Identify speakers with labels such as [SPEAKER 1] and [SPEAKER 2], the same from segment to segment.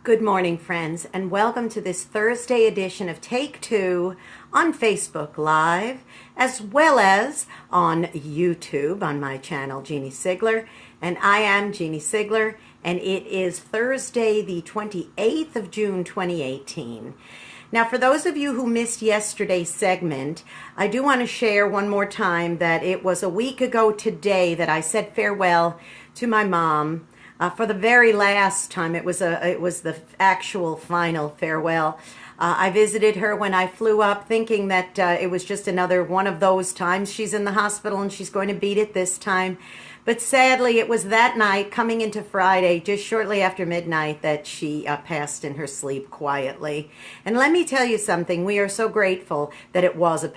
[SPEAKER 1] Good morning, friends, and welcome to this Thursday edition of Take Two on Facebook Live, as well as on YouTube on my channel, Jeanne Sigler. And I am Jeanne Sigler, and it is Thursday, the 28th of June, 2018. Now, for those of you who missed yesterday's segment, I do want to share one more time that it was a week ago today that I said farewell to my mom. For the very last time. It was the actual final farewell. I visited her when I flew up, thinking that it was just another one of those times. She's in the hospital and she's going to beat it this time. But sadly, it was that night, coming into Friday, just shortly after midnight, that she passed in her sleep quietly. And let me tell you something. We are so grateful that it was a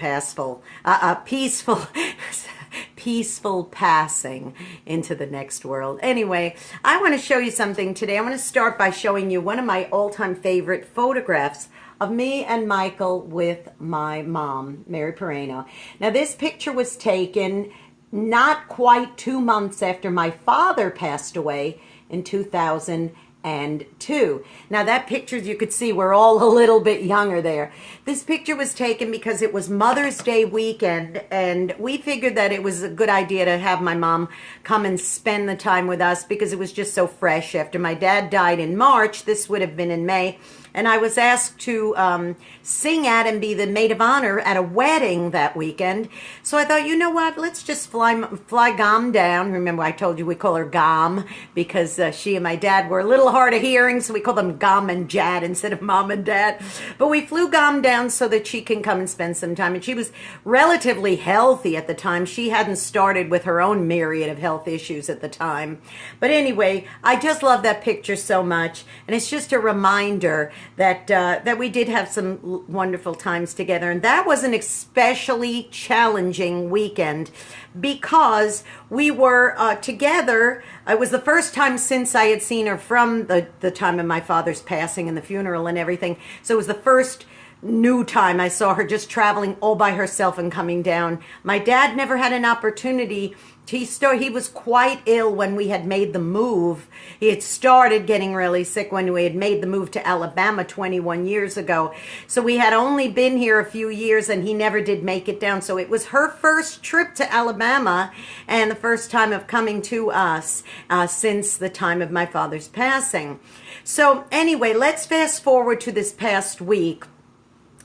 [SPEAKER 1] peaceful passing into the next world. Anyway, I want to show you something today. I want to start by showing you one of my all-time favorite photographs of me and Michael with my mom, Mary Pereno. Now, this picture was taken not quite 2 months after my father passed away in 2002. Now, that picture, you could see, we're all a little bit younger there. This picture was taken because it was Mother's Day weekend, and we figured that it was a good idea to have my mom come and spend the time with us because it was just so fresh. After my dad died in March, this would have been in May, and I was asked to sing at and be the maid of honor at a wedding that weekend. So I thought, you know what, let's just fly Gom down. Remember, I told you we call her Gom because she and my dad were a little hard of hearing, so we call them Gom and Jad instead of Mom and Dad. But we flew Gom down so that she can come and spend some time. And she was relatively healthy at the time. She hadn't started with her own myriad of health issues at the time. But anyway, I just love that picture so much. And it's just a reminder that we did have some wonderful times together. And that was an especially challenging weekend because we were together. It was the first time since I had seen her from the time of my father's passing and the funeral and everything. So it was the first new time I saw her just traveling all by herself and coming down. My dad never had an opportunity. He was quite ill when we had made the move. He had started getting really sick when we had made the move to Alabama 21 years ago. So we had only been here a few years and he never did make it down. So it was her first trip to Alabama and the first time of coming to us since the time of my father's passing. So anyway, let's fast forward to this past week.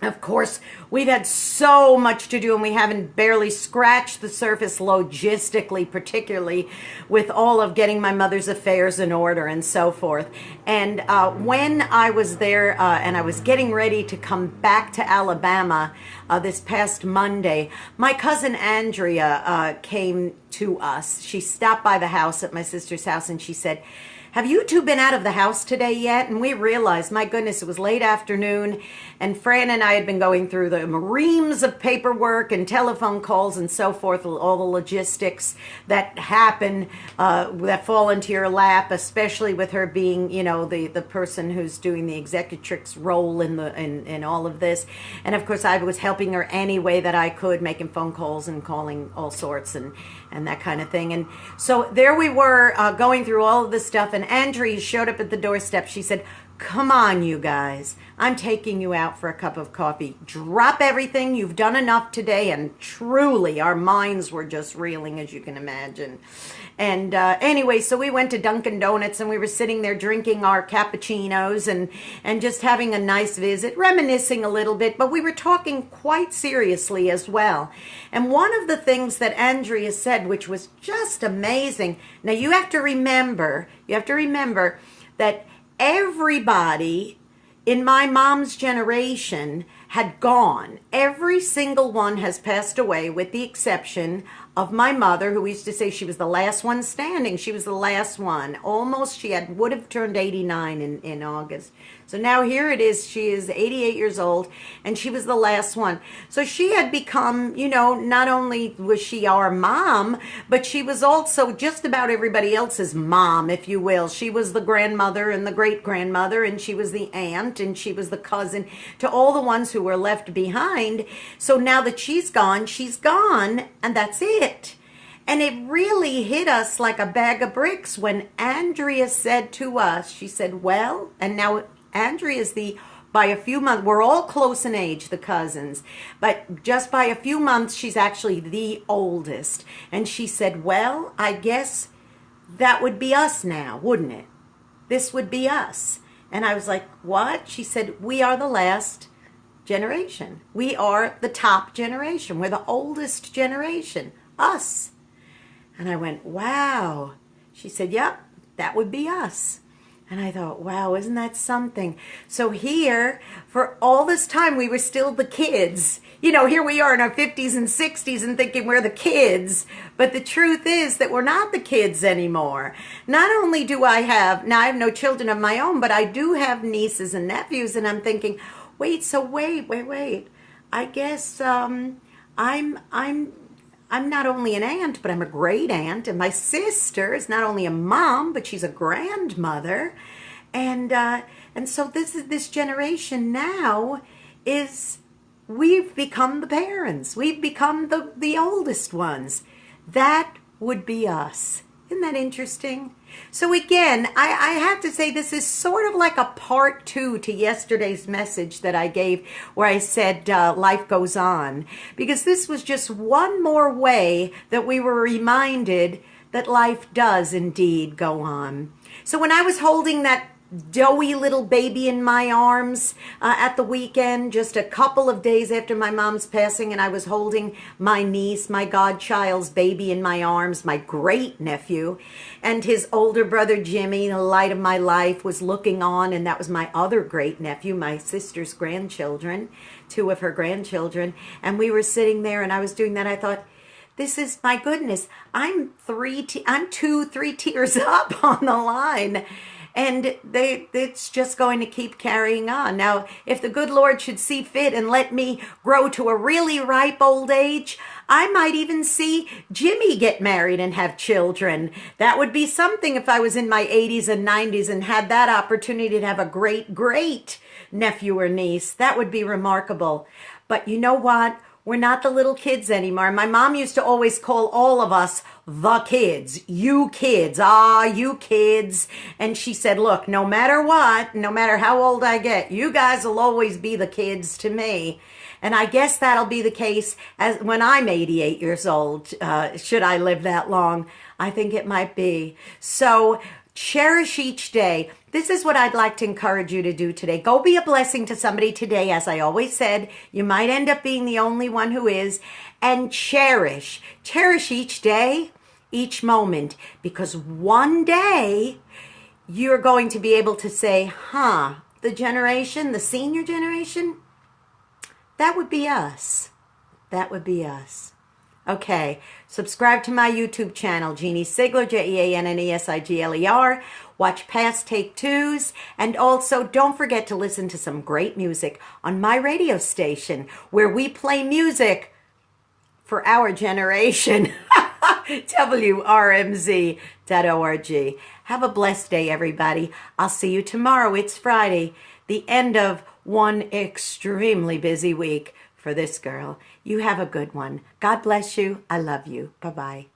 [SPEAKER 1] Of course, we've had so much to do and we haven't barely scratched the surface logistically, particularly with all of getting my mother's affairs in order and so forth. And when I was there and I was getting ready to come back to Alabama this past Monday, my cousin Andrea came to us. She stopped by the house at my sister's house and she said, "Have you two been out of the house today yet?" And we realized, my goodness, it was late afternoon, and Fran and I had been going through the reams of paperwork and telephone calls and so forth, all the logistics that happen, that fall into your lap, especially with her being, you know, the person who's doing the executrix role in all of this. And of course, I was helping her any way that I could, making phone calls and calling all sorts and that kind of thing. And so there we were going through all of this stuff, and Andrea showed up at the doorstep. She said, "Come on, you guys. I'm taking you out for a cup of coffee. Drop everything. You've done enough today." And truly, our minds were just reeling, as you can imagine. And anyway, so we went to Dunkin' Donuts and we were sitting there drinking our cappuccinos and just having a nice visit, reminiscing a little bit, but we were talking quite seriously as well. And one of the things that Andrea said, which was just amazing. Now, you have to remember that everybody in my mom's generation had gone. Every single one has passed away with the exception of my mother, who used to say she was the last one standing. She was the last one. Almost, would have turned 89 in August. So now here it is. She is 88 years old, and she was the last one. So she had become, you know, not only was she our mom, but she was also just about everybody else's mom, if you will. She was the grandmother and the great-grandmother, and she was the aunt, and she was the cousin to all the ones who were left behind. So now that she's gone, and that's it. And it really hit us like a bag of bricks when Andrea said to us, she said, well, and now Andrea's by a few months, we're all close in age, the cousins, but just by a few months, she's actually the oldest. And she said, well, I guess that would be us now, wouldn't it? This would be us. And I was like, what? She said, we are the last generation. We are the top generation. We're the oldest generation. Us. And I went, wow. She said, yep, that would be us. And I thought, wow, isn't that something? So here, for all this time, we were still the kids. You know, here we are in our 50s and 60s and thinking we're the kids. But the truth is that we're not the kids anymore. Not only do I have no children of my own, but I do have nieces and nephews. And I'm thinking, wait. I guess I'm not only an aunt, but I'm a great aunt. And my sister is not only a mom, but she's a grandmother. And so this generation now we've become the parents. We've become the oldest ones. That would be us. Isn't that interesting? So again, I have to say this is sort of like a part 2 to yesterday's message that I gave where I said life goes on. Because this was just one more way that we were reminded that life does indeed go on. So when I was holding that doughy little baby in my arms at the weekend, just a couple of days after my mom's passing, and I was holding my niece, my godchild's baby in my arms, my great nephew, and his older brother Jimmy, the light of my life, was looking on, and that was my other great nephew, my sister's grandchildren, 2 of her grandchildren, and we were sitting there, and I was doing that. I thought, this is, my goodness, I'm 3 tears up on the line. And it's just going to keep carrying on. Now, if the good Lord should see fit and let me grow to a really ripe old age, I might even see Jimmy get married and have children. That would be something if I was in my 80s and 90s and had that opportunity to have a great nephew or niece. That would be remarkable. But you know what? We're not the little kids anymore. My mom used to always call all of us the kids. You kids. You kids. And she said, look, no matter what, no matter how old I get, you guys will always be the kids to me. And I guess that'll be the case as when I'm 88 years old, should I live that long. I think it might be. So cherish each day. This is what I'd like to encourage you to do today. Go be a blessing to somebody today. As I always said, you might end up being the only one who is. And cherish each day, each moment. Because one day, you're going to be able to say, the senior generation, that would be us. That would be us. Okay, subscribe to my YouTube channel, Jeanne Sigler, JeanneSigler. Watch past Take Twos, and also don't forget to listen to some great music on my radio station where we play music for our generation. WRMZ.org. Have a blessed day, everybody. I'll see you tomorrow. It's Friday, the end of one extremely busy week for this girl. You have a good one. God bless you. I love you. Bye-bye.